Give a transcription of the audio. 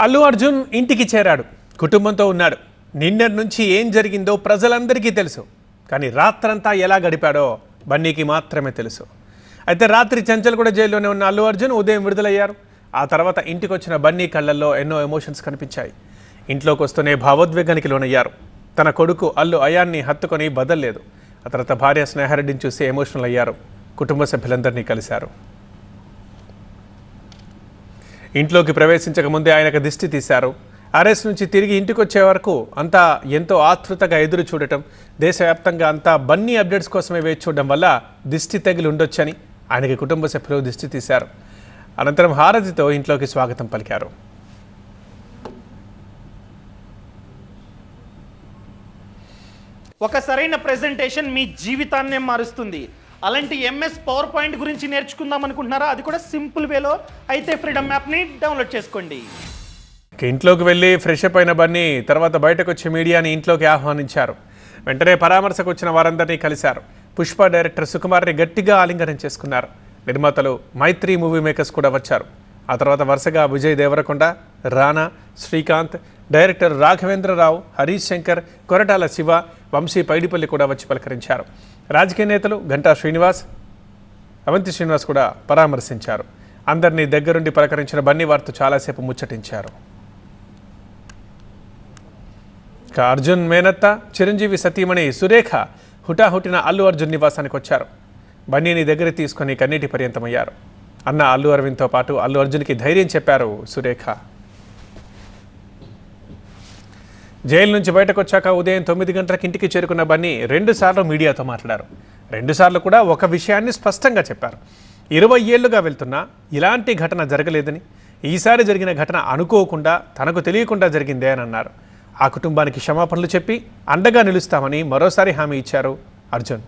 అల్లు అర్జున్ ఇంటికి చేరాడు, కుటుంబంతో ఉన్నాడు. నిన్నటి నుంచి ఏం జరిగిందో ప్రజలందరికీ తెలుసు. కానీ రాత్రంతా ఎలా గడిపాడో బన్నీకి మాత్రమే తెలుసు. అయితే రాత్రి చెంచల్గూడ జైల్లోనే ఉన్న అల్లు అర్జున్ ఉదయం విడుదలయ్యారు. ఆ తర్వాత ఇంటికి వచ్చిన బన్నీ కళ్ళల్లో ఎన్నో ఎమోషన్స్ కనిపించాయి. ఇంట్లోకి వస్తూనే భావోద్వేగానికి లోనయ్యారు. తన కొడుకు అల్లు అయాన్ని హత్తుకొని బదల్లేదు. ఆ తర్వాత భార్య స్నేహారెడ్డిని చూసి ఎమోషనల్ అయ్యారు. కుటుంబ సభ్యులందరినీ కలిశారు. ఇంట్లోకి ప్రవేశించక ముందే ఆయనకు దిష్టి తీశారు. అరెస్ట్ నుంచి తిరిగి ఇంటికి వచ్చే వరకు అంతా ఎంతో ఆతృతగా ఎదురు చూడటం, దేశవ్యాప్తంగా అంతా బన్నీ అప్డేట్స్ కోసమే వేచి చూడడం వల్ల దిష్టి తగిలి ఉండొచ్చని ఆయనకి కుటుంబ సభ్యులు దిష్టి తీశారు. అనంతరం హారతితో ఇంట్లోకి స్వాగతం పలికారు. ఒక సరైన ప్రెజెంటేషన్ మీ జీవితాన్నే మారుస్తుంది. అలాంటి ఎంఎస్ పవర్ పాయింట్ గురించి నేర్చుకుందాం అనుకుంటున్నారా? అది కూడా సింపుల్ వేలో. అయితే ఫ్రీడమ్ యాప్ని డౌన్లోడ్ చేసుకోండి. ఇంట్లోకి వెళ్ళి ఫ్రెష్ అప్ అయిన బన్నీ తర్వాత బయటకు వచ్చి మీడియాని ఇంట్లోకి ఆహ్వానించారు. వెంటనే పరామర్శకు వచ్చిన వారందరినీ కలిశారు. పుష్ప డైరెక్టర్ సుకుమార్ని గట్టిగా ఆలింగనం చేసుకున్నారు. నిర్మాతలు మైత్రి మూవీ మేకర్స్ కూడా వచ్చారు. ఆ తర్వాత వరుసగా విజయ్ దేవరకొండ, రానా, శ్రీకాంత్, డైరెక్టర్ రాఘవేంద్రరావు, హరీష్ శంకర్, కొరటాల శివ, వంశీ పైడిపల్లి కూడా వచ్చి పలకరించారు. రాజకీయ నేతలు గంటా శ్రీనివాస్, అవంతి శ్రీనివాస్ కూడా పరామర్శించారు. అందరినీ దగ్గరుండి పలకరించిన బన్నీ వారితో చాలాసేపు ముచ్చటించారు. అర్జున్ మేనత్త, చిరంజీవి సతీమణి సురేఖ హుటాహుటిన అల్లు అర్జున్ నివాసానికి వచ్చారు. బన్నీని దగ్గర తీసుకుని కన్నీటి పర్యంతమయ్యారు. అన్న అల్లు అరవింద్తో పాటు అల్లు అర్జున్కి ధైర్యం చెప్పారు సురేఖ. జైలు నుంచి బయటకు వచ్చాక ఉదయం 9 గంటలకు ఇంటికి చేరుకున్న బన్నీ 2 సార్లు మీడియాతో మాట్లాడారు. 2 సార్లు కూడా ఒక విషయాన్ని స్పష్టంగా చెప్పారు. 20 ఏళ్లుగా వెళ్తున్నా ఇలాంటి ఘటన జరగలేదని, ఈసారి జరిగిన ఘటన అనుకోకుండా తనకు తెలియకుండా జరిగిందే అని అన్నారు. ఆ కుటుంబానికి క్షమాపణలు చెప్పి అండగా నిలుస్తామని మరోసారి హామీ ఇచ్చారు అర్జున్.